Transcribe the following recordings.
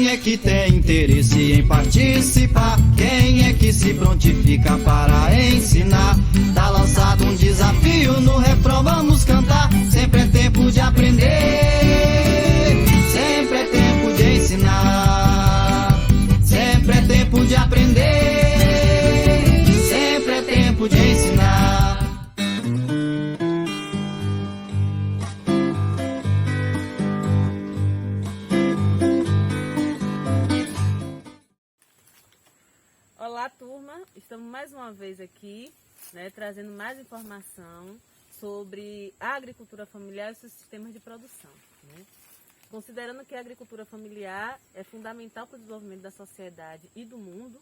Quem é que tem interesse em participar? Quem é que se prontifica para ensinar? Tá lançado um desafio, no refrão vamos cantar. Sempre é tempo de aprender, sempre é tempo de ensinar. Sempre é tempo de aprender, sempre é tempo de ensinar. Olá, turma! Estamos mais uma vez aqui, trazendo mais informação sobre a agricultura familiar e seus sistemas de produção. Considerando que a agricultura familiar é fundamental para o desenvolvimento da sociedade e do mundo,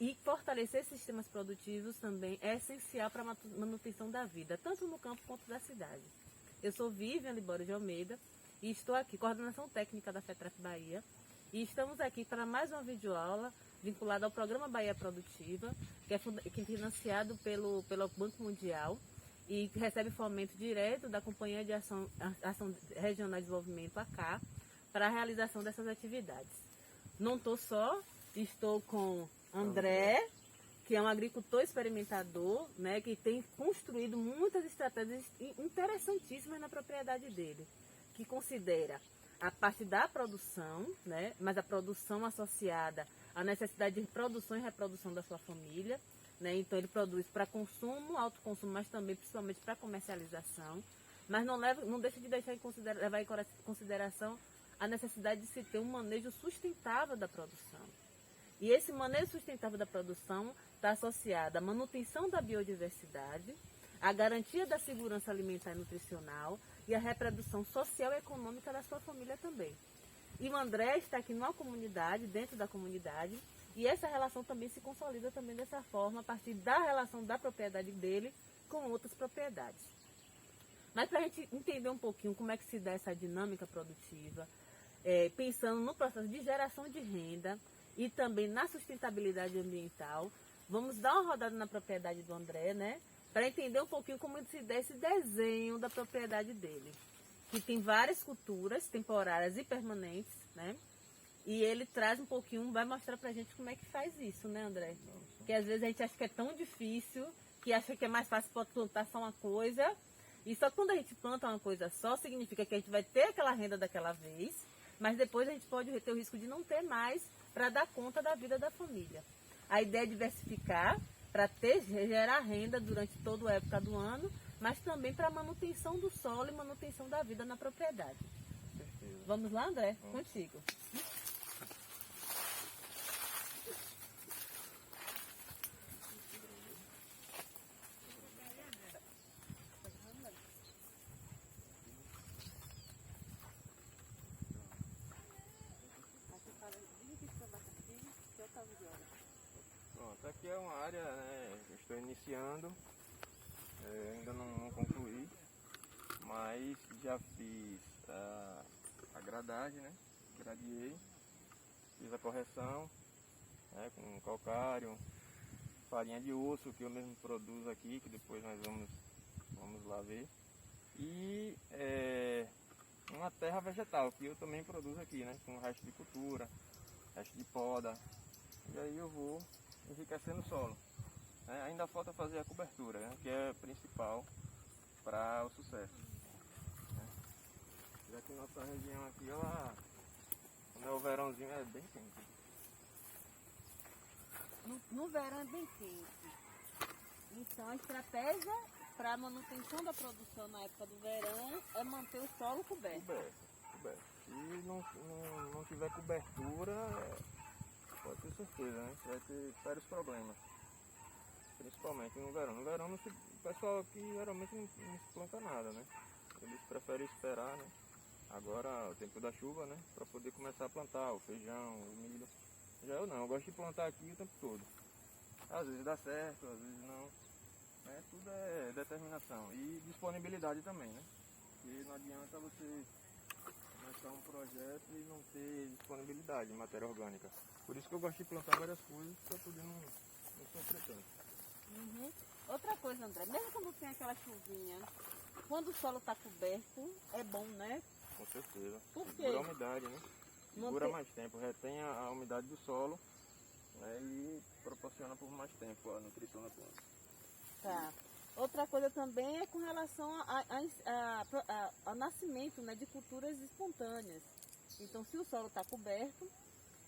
e fortalecer sistemas produtivos também é essencial para a manutenção da vida, tanto no campo quanto da cidade. Eu sou Vivian Libório de Almeida e estou aqui, coordenação técnica da FETRAF Bahia, e estamos aqui para mais uma videoaula vinculada ao Programa Bahia Produtiva, que é financiado pelo Banco Mundial e que recebe fomento direto da Companhia de Ação Regional de Desenvolvimento, ACA, para a realização dessas atividades. Não estou só, estou com André, que é um agricultor experimentador, que tem construído muitas estratégias interessantíssimas na propriedade dele, que considera a parte da produção, mas a produção associada à necessidade de produção e reprodução da sua família. Então ele produz para consumo, autoconsumo, mas também principalmente para comercialização. Mas não deixa de levar em consideração a necessidade de se ter um manejo sustentável da produção. E esse manejo sustentável da produção está associado à manutenção da biodiversidade, à garantia da segurança alimentar e nutricional e à reprodução social e econômica da sua família também. E o André está aqui numa comunidade, dentro da comunidade, e essa relação também se consolida também dessa forma, a partir da relação da propriedade dele com outras propriedades. Mas para a gente entender um pouquinho como é que se dá essa dinâmica produtiva, pensando no processo de geração de renda e também na sustentabilidade ambiental, vamos dar uma rodada na propriedade do André, para entender um pouquinho como se dá esse desenho da propriedade dele, que tem várias culturas temporárias e permanentes, e ele traz um pouquinho, vai mostrar pra gente como é que faz isso, André? Porque às vezes a gente acha que é tão difícil, que acha que é mais fácil plantar só uma coisa, e só quando a gente planta uma coisa só, significa que a gente vai ter aquela renda daquela vez, mas depois a gente pode ter o risco de não ter mais para dar conta da vida da família. A ideia é diversificar, para gerar renda durante toda a época do ano, mas também para manutenção do solo e manutenção da vida na propriedade. Perfeito. Vamos lá, André? Vamos. Contigo. Pronto, aqui é uma área, que eu estou iniciando, ainda não concluí, mas já fiz a gradagem, gradiei, fiz a correção, com calcário, farinha de osso que eu mesmo produzo aqui, que depois nós vamos lá ver, e uma terra vegetal que eu também produzo aqui, com resto de cultura, resto de poda, e aí eu vou enriquecendo o solo. Ainda falta fazer a cobertura, que é principal para o sucesso. Já que nossa região aqui, quando é o verãozinho, é bem quente. No verão é bem quente. Então a estratégia para a manutenção da produção na época do verão é manter o solo coberto. Coberto. Se não tiver cobertura, pode ter certeza, você vai ter sérios problemas. Principalmente no verão. No verão o pessoal aqui geralmente não se planta nada, Eles preferem esperar, Agora o tempo da chuva, para poder começar a plantar o feijão, o milho. Já eu não, eu gosto de plantar aqui o tempo todo. Às vezes dá certo, às vezes não. Tudo é determinação. E disponibilidade também, Porque não adianta você começar um projeto e não ter disponibilidade de matéria orgânica. Por isso que eu gosto de plantar várias coisas para poder não sofrer tanto. Outra coisa, André, mesmo quando tem aquela chuvinha, quando o solo está coberto, é bom, Com certeza. Por quê? Segura a umidade, segura mais tempo, retém a umidade do solo, né, e proporciona por mais tempo a nutrição da planta. Tá. Outra coisa também é com relação ao nascimento, né, de culturas espontâneas. Então, se o solo está coberto,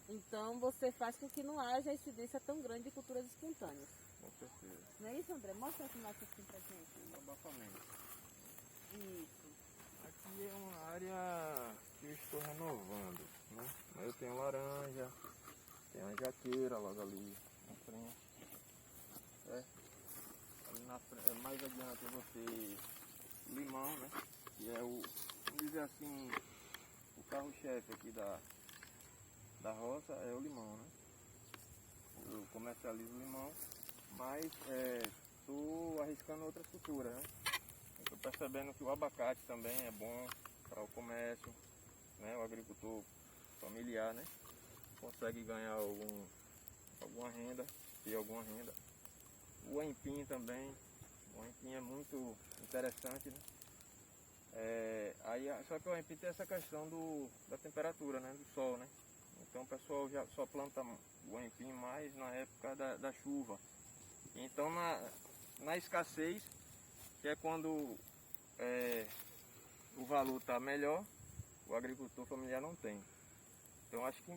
então você faz com que não haja incidência tão grande de culturas espontâneas. Com certeza. Não é isso, André? Mostra aqui mais assim pra gente. Um abafamento. Isso. Aqui é uma área que eu estou renovando, né? Eu tenho laranja, tenho a jaqueira logo ali na frente. Ali na frente, mais adiante eu vou ter limão, né? Que é o, vamos dizer assim, o carro-chefe aqui da roça é o limão, né? Eu comercializo limão, mas estou arriscando outras culturas, né? Estou percebendo que o abacate também é bom para o comércio, né? O agricultor familiar, né? Consegue ganhar alguma renda, ter alguma renda. O aipim também, o aipim é muito interessante, né? Só que o aipim tem essa questão da temperatura, né? Do sol, né? Então o pessoal já só planta o aipim mais na época da chuva. Então na escassez, que é quando o valor está melhor, o agricultor familiar não tem. Então acho que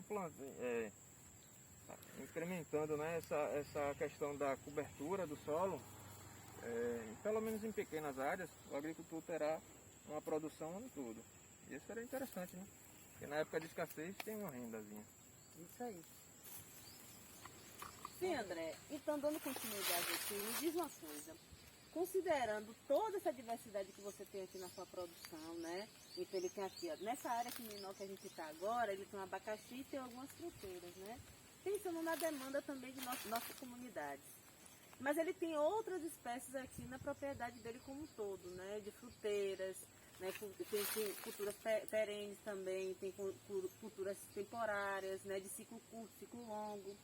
incrementando, né, essa questão da cobertura do solo, pelo menos em pequenas áreas, o agricultor terá uma produção ano todo. Isso seria interessante, né? Porque na época de escassez tem uma rendazinha. Isso aí. Sim, André. Então, dando continuidade aqui, me diz uma coisa. Considerando toda essa diversidade que você tem aqui na sua produção, né? Então ele tem aqui, ó, nessa área aqui menor que a gente está agora, ele tem um abacaxi e tem algumas fruteiras, né? Pensando na demanda também de nossas comunidades. Mas ele tem outras espécies aqui na propriedade dele como um todo, né? De fruteiras, né? Tem culturas perenes também, tem culturas temporárias, né? De ciclo curto, ciclo longo.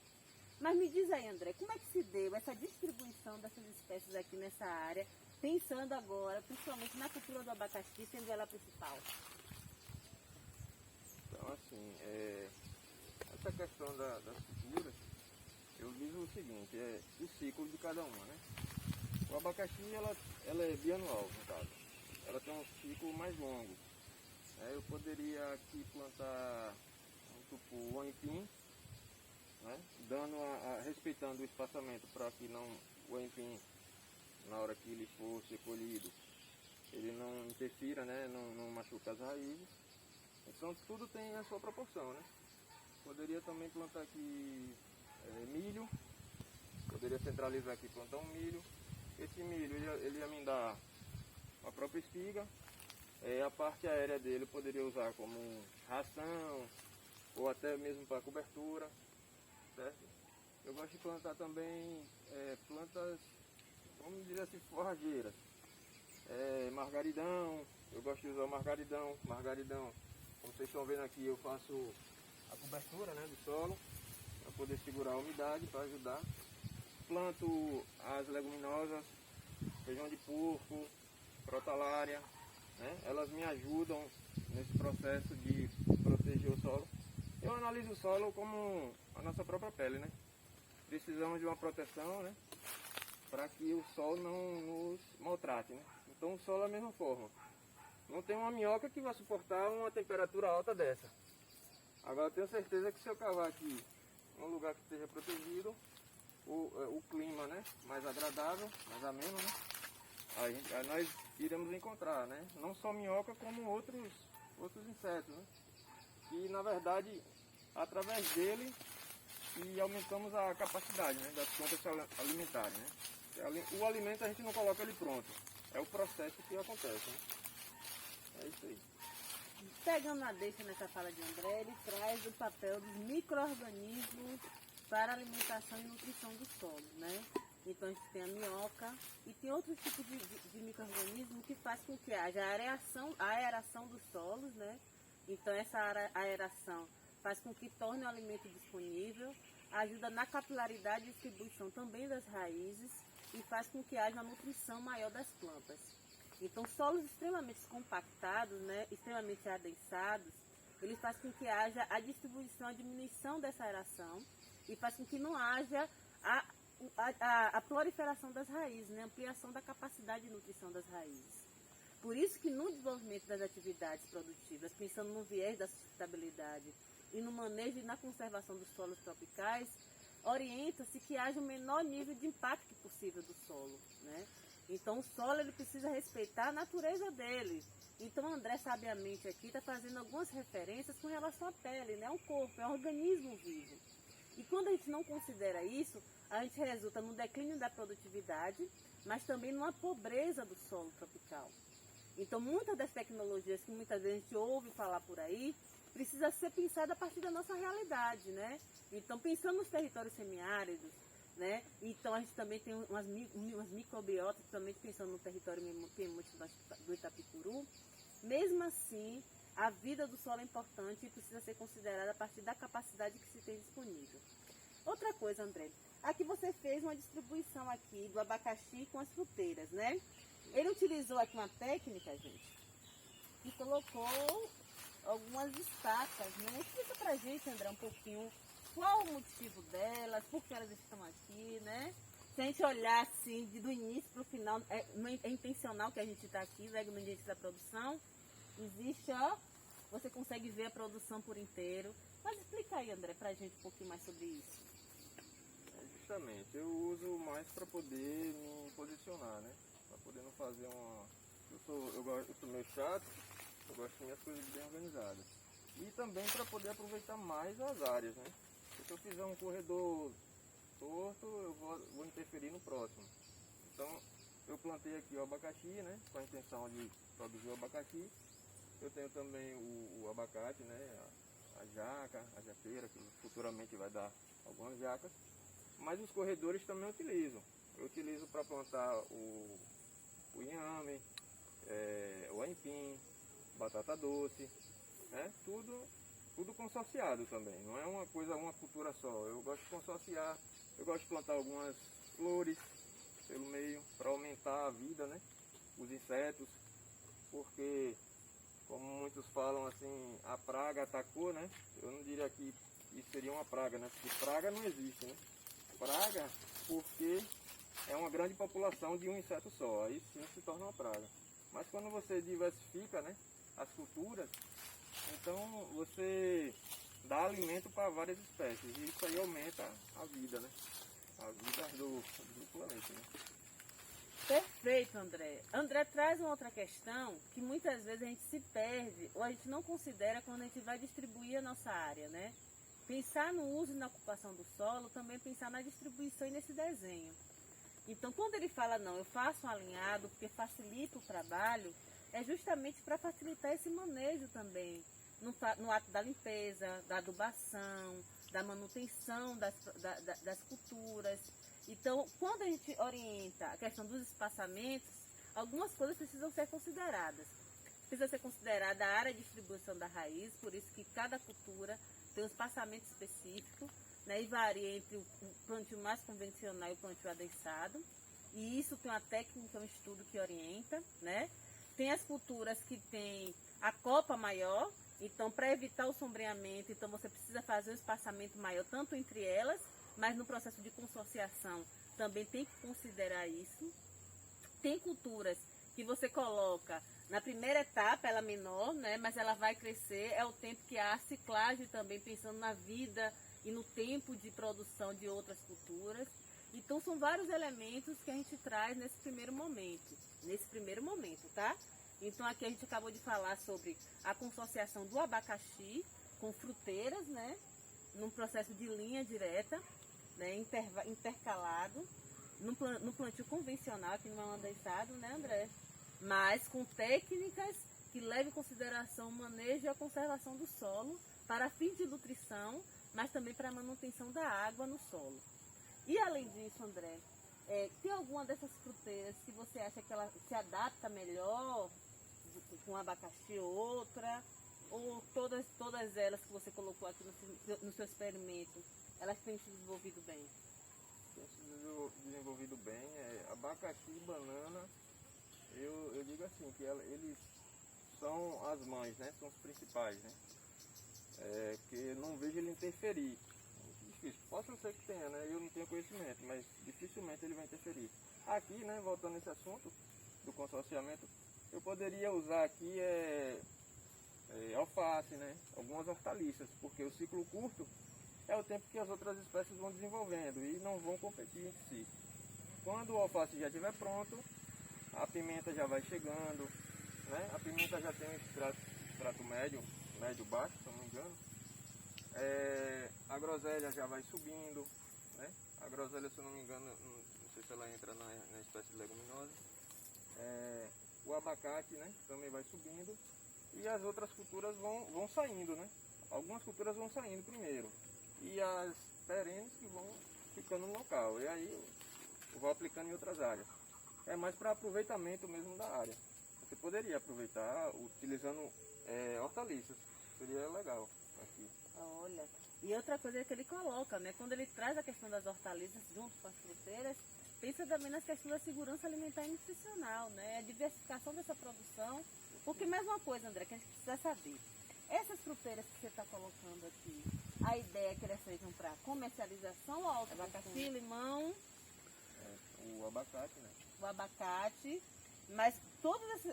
Mas me diz aí, André, como é que se deu essa distribuição dessas espécies aqui nessa área, pensando agora, principalmente na cultura do abacaxi, sendo ela a principal? Então, assim, essa questão das culturas, eu digo o seguinte, o ciclo de cada uma, né? O abacaxi, ela é bianual, no caso. Ela tem um ciclo mais longo. Eu poderia aqui plantar o aipim, né? Respeitando o espaçamento para que o aipim, na hora que ele for ser colhido, ele não interfira, né? Não machuca as raízes. Então tudo tem a sua proporção, né? Poderia também plantar aqui milho, poderia centralizar aqui e plantar um milho. Esse milho ele ia me dar a própria espiga, a parte aérea dele eu poderia usar como ração ou até mesmo para cobertura. Certo? Eu gosto de plantar também plantas, vamos dizer assim, forrageiras. Margaridão, eu gosto de usar o margaridão. Margaridão, como vocês estão vendo aqui, eu faço a cobertura, né, do solo, para poder segurar a umidade, para ajudar. Planto as leguminosas, feijão de porco, crotalária, né? Elas me ajudam nesse processo de proteger o solo. Eu analiso o solo como a nossa própria pele, né? Precisamos de uma proteção, né? Para que o sol não nos maltrate, né? Então o solo é a mesma forma. Não tem uma minhoca que vai suportar uma temperatura alta dessa. Agora eu tenho certeza que se eu cavar aqui num lugar que esteja protegido, o clima, né, mais agradável, mais ameno, né? Aí nós iremos encontrar, né? Não só minhoca, como outros insetos, né? Que na verdade, através dele, e aumentamos a capacidade, né, das plantas se alimentarem, né? O alimento a gente não coloca ele pronto, é o processo que acontece, né? É isso aí. Pegando a deixa nessa fala de André, ele traz o papel dos micro-organismos para a alimentação e nutrição do solo, né? Então a gente tem a minhoca e tem outros tipos de micro-organismo que faz com que haja a aeração dos solos, né? Então essa aeração faz com que torne o alimento disponível, ajuda na capilaridade e distribuição também das raízes e faz com que haja uma nutrição maior das plantas. Então solos extremamente compactados, né? Extremamente adensados, ele faz com que haja a distribuição, a diminuição dessa aeração e faz com que não haja a proliferação das raízes, né? A ampliação da capacidade de nutrição das raízes. Por isso que no desenvolvimento das atividades produtivas, pensando no viés da sustentabilidade e no manejo e na conservação dos solos tropicais, orienta-se que haja o menor nível de impacto possível do solo, né? Então o solo ele precisa respeitar a natureza dele. Então o André sabiamente aqui está fazendo algumas referências com relação à pele, né? O corpo, é um organismo vivo. E quando a gente não considera isso, a gente resulta no declínio da produtividade, mas também numa pobreza do solo tropical. Então muitas das tecnologias que muitas vezes a gente ouve falar por aí, precisa ser pensada a partir da nossa realidade, né? Então pensando nos territórios semiáridos, né? Então a gente também tem umas microbiotas, também pensando no território do Itapicuru. Mesmo assim, a vida do solo é importante e precisa ser considerada a partir da capacidade que se tem disponível. Outra coisa, André, aqui você fez uma distribuição aqui do abacaxi com as fruteiras, né? Ele utilizou aqui uma técnica, gente, e colocou algumas estacas, né? Explica pra gente, André, um pouquinho qual o motivo delas, por que elas estão aqui, né? Se a gente olhar assim, do início para o final, é intencional que a gente está aqui, né, no início da produção. Existe, ó, você consegue ver a produção por inteiro. Mas explica aí, André, pra gente um pouquinho mais sobre isso. Justamente, eu uso mais para poder me posicionar, né? Para poder não fazer uma... Eu sou meio chato, eu gosto de minhas coisas bem organizadas. E também para poder aproveitar mais as áreas, né? Se eu fizer um corredor torto, eu vou interferir no próximo. Então, eu plantei aqui o abacaxi, né? Com a intenção de produzir o abacaxi. Eu tenho também o abacate, né? A jaca, a jaqueira, que futuramente vai dar algumas jacas. Mas os corredores também eu utilizo. Eu utilizo para plantar o inhame, o aipim, batata doce, né? Tudo consorciado também. Não é uma coisa, uma cultura só. Eu gosto de consorciar. Eu gosto de plantar algumas flores pelo meio para aumentar a vida, né? Os insetos, porque como muitos falam assim, a praga atacou, né? Eu não diria que isso seria uma praga, né? Porque praga não existe, né? Praga porque é uma grande população de um inseto só, aí sim se torna uma praga. Mas quando você diversifica, né, as culturas, então você dá alimento para várias espécies e isso aí aumenta a vida, né? A vida do planeta, né? Perfeito, André. André traz uma outra questão que muitas vezes a gente se perde ou a gente não considera quando a gente vai distribuir a nossa área, né? Pensar no uso e na ocupação do solo, também pensar na distribuição e nesse desenho. Então, quando ele fala, não, eu faço um alinhado porque facilita o trabalho, é justamente para facilitar esse manejo também, no ato da limpeza, da adubação, da manutenção das culturas. Então, quando a gente orienta a questão dos espaçamentos, algumas coisas precisam ser consideradas. Precisa ser considerada a área de distribuição da raiz, por isso que cada cultura tem um espaçamento específico, né, e varia entre o plantio mais convencional e o plantio adensado. E isso tem uma técnica, um estudo que orienta, né? Tem as culturas que têm a copa maior, então para evitar o sombreamento, então você precisa fazer um espaçamento maior tanto entre elas, mas no processo de consorciação também tem que considerar isso. Tem culturas que você coloca na primeira etapa, ela é menor, né, mas ela vai crescer, é o tempo que há a ciclagem também, pensando na vida e no tempo de produção de outras culturas. Então são vários elementos que a gente traz nesse primeiro momento, tá? Então aqui a gente acabou de falar sobre a consorciação do abacaxi com fruteiras, né? Num processo de linha direta, né? Intercalado, no plantio convencional, que não é um adensado, né, André? Mas com técnicas que levam em consideração o manejo e a conservação do solo para fins de nutrição, mas também para a manutenção da água no solo. E além disso, André, tem alguma dessas fruteiras que você acha que ela se adapta melhor com abacaxi ou outra? Ou todas elas que você colocou aqui no seu experimento, elas têm se desenvolvido bem? Tem se desenvolvido bem. Abacaxi e banana, eu digo assim, que eles são as mães, né? São os principais, né? que não vejo ele interferir. É difícil. Possa ser que tenha, né? Eu não tenho conhecimento, mas dificilmente ele vai interferir. Aqui, né, voltando nesse assunto do consorciamento, eu poderia usar aqui alface, né? Algumas hortaliças, porque o ciclo curto é o tempo que as outras espécies vão desenvolvendo e não vão competir entre si. Quando o alface já estiver pronto, a pimenta já vai chegando, né? A pimenta já tem um extrato médio-baixo, se eu não me engano. A groselha já vai subindo, né? A groselha, se eu não me engano, não sei se ela entra na espécie de leguminosa. O abacate, né, também vai subindo e as outras culturas vão saindo, né? Algumas culturas vão saindo primeiro e as perenes que vão ficando no local. E aí eu vou aplicando em outras áreas. É mais para aproveitamento mesmo da área. Você poderia aproveitar utilizando hortaliças, seria legal aqui. Olha, e outra coisa que ele coloca, né? Quando ele traz a questão das hortaliças junto com as fruteiras, pensa também na questão da segurança alimentar e nutricional, né? A diversificação dessa produção. Porque mais uma coisa, André, que a gente precisa saber. Essas fruteiras que você está colocando aqui, a ideia é que elas sejam para comercialização ou abacaxi, limão, O abacate, né? o abacate, mas todas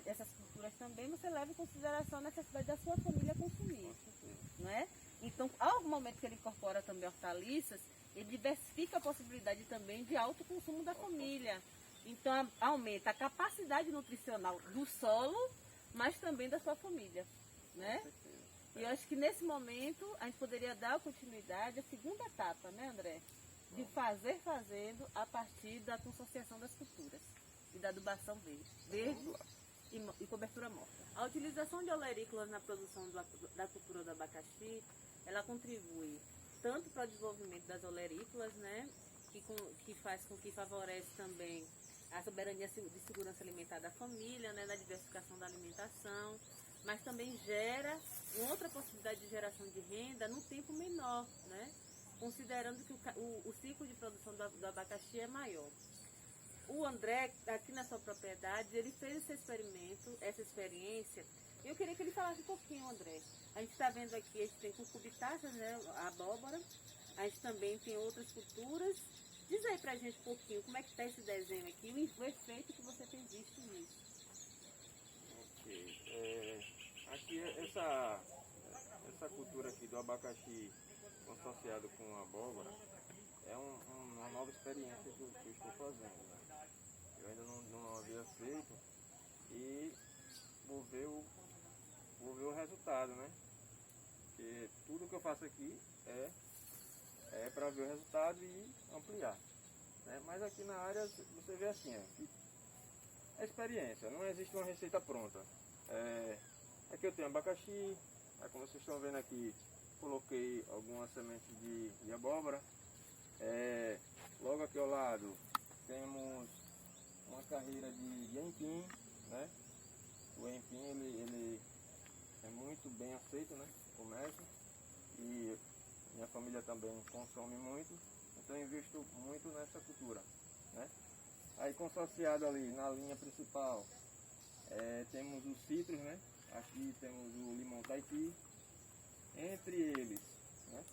essas culturas também você leva em consideração a necessidade da sua família consumir, não é? Então, ao momento que ele incorpora também hortaliças, ele diversifica a possibilidade também de alto consumo da família. Então, aumenta a capacidade nutricional do solo, mas também da sua família, né? E eu acho que nesse momento a gente poderia dar continuidade à segunda etapa, né, André? De fazendo a partir da consorciação das culturas e da adubação verde e cobertura morta. A utilização de olerícolas na produção da cultura do abacaxi, ela contribui tanto para o desenvolvimento das olerícolas, né, que faz com que favorece também a soberania de segurança alimentar da família, né, na diversificação da alimentação, mas também gera uma outra possibilidade de geração de renda num tempo menor, né, considerando que o ciclo de produção do abacaxi é maior. O André, aqui na sua propriedade, ele fez esse experimento, essa experiência. Eu queria que ele falasse um pouquinho, André. A gente está vendo aqui, a gente tem cucurbitáceas, né, a abóbora. A gente também tem outras culturas. Diz aí pra gente um pouquinho como é que está esse desenho aqui, o efeito que você tem visto nisso. Ok. Aqui essa cultura aqui do abacaxi associado com a abóbora é uma nova experiência que eu estou fazendo, né? Eu ainda não havia feito e vou ver o resultado, né? Porque tudo que eu faço aqui é para ver o resultado e ampliar, né? Mas aqui na área você vê assim, é experiência, não existe uma receita pronta. Aqui eu tenho abacaxi, como vocês estão vendo aqui, coloquei algumas sementes de abóbora. Logo aqui ao lado temos uma carreira de empim, né? O empim ele é muito bem aceito, né, no comércio, e minha família também consome muito, então eu invisto muito nessa cultura, né? Aí consorciado ali na linha principal temos os citros, né? Aqui temos o limão Tahiti. Entre eles, né,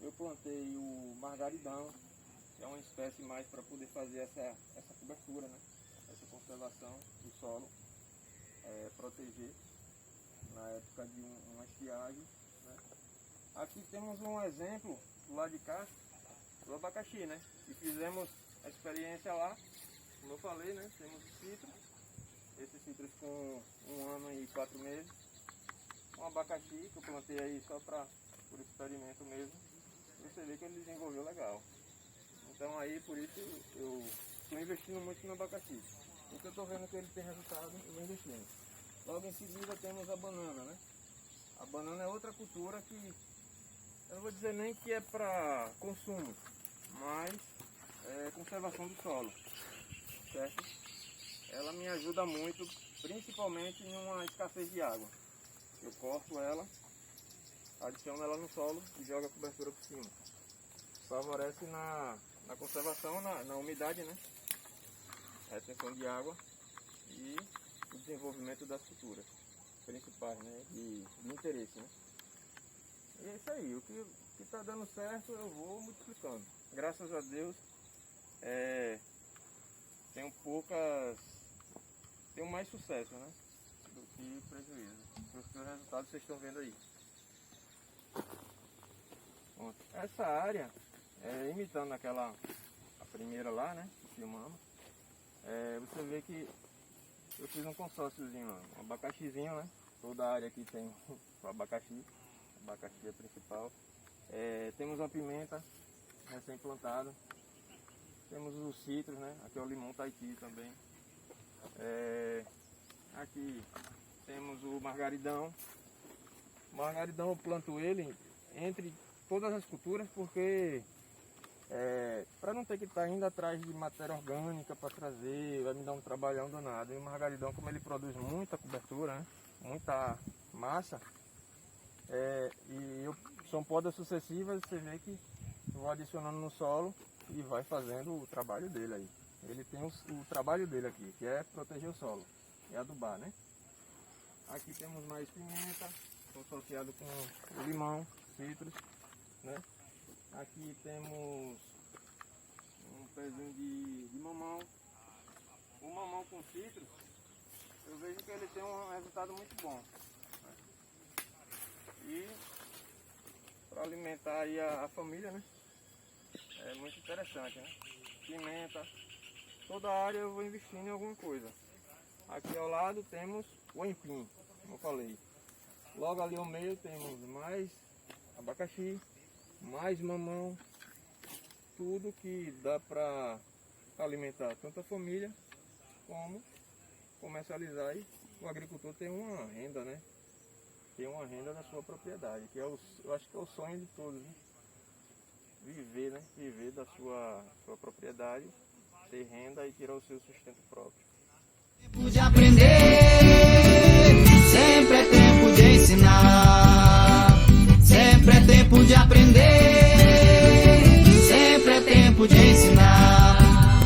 eu plantei o margaridão, que é uma espécie mais para poder fazer essa cobertura, né, essa conservação do solo, proteger na época de uma estiagem, né. Aqui temos um exemplo do lado de cá do abacaxi, né, e fizemos a experiência lá, como eu falei, né, temos os citros, esses citros com 1 ano e 4 meses. Um abacaxi que eu plantei aí só por experimento mesmo, você vê que ele desenvolveu legal. Então aí por isso eu estou investindo muito no abacaxi. Porque eu estou vendo que ele tem resultado, eu vou investindo. Logo em seguida temos a banana, né? A banana é outra cultura que eu não vou dizer nem que é para consumo, mas é conservação do solo, certo? Ela me ajuda muito, principalmente em uma escassez de água. Eu corto ela, adiciono ela no solo e jogo a cobertura por cima. Favorece na conservação, na umidade, né? A retenção de água e o desenvolvimento das culturas principais, né? De interesse, né? E é isso aí, o que está dando certo eu vou multiplicando. Graças a Deus, tenho mais sucesso, né, do que prejuízo. Os resultados vocês estão vendo aí. Bom, essa área, imitando a primeira lá, né, que filmamos, você vê que eu fiz um consórciozinho, um abacaxizinho, né, toda a área aqui tem o abacaxi é principal. Temos uma pimenta recém-plantada, temos os citros, né, aqui é o limão Tahiti também. Aqui temos o margaridão. O margaridão eu planto ele entre todas as culturas porque para não ter que estar indo atrás de matéria orgânica para trazer, vai me dar um trabalhão danado. E o margaridão, como ele produz muita cobertura, né, muita massa, são podas sucessivas, você vê que eu vou adicionando no solo e vai fazendo o trabalho dele aí. Ele tem o trabalho dele aqui, que é proteger o solo e adubar, né? Aqui temos mais pimenta, associado com o limão, citros, né? Aqui temos um pezinho de mamão. O mamão com citros, eu vejo que ele tem um resultado muito bom. E para alimentar aí a família, né? É muito interessante, né? Pimenta. Toda a área eu vou investindo em alguma coisa. Aqui ao lado temos o empim, como eu falei. Logo ali ao meio temos mais abacaxi, mais mamão. Tudo que dá para alimentar tanto a família como comercializar. E o agricultor tem uma renda, né? Tem uma renda da sua propriedade, que eu acho que é o sonho de todos, né? Viver, né? Viver da sua propriedade, ter renda e tirar o seu sustento próprio. Tempo de aprender, sempre é tempo de ensinar, sempre é tempo de aprender.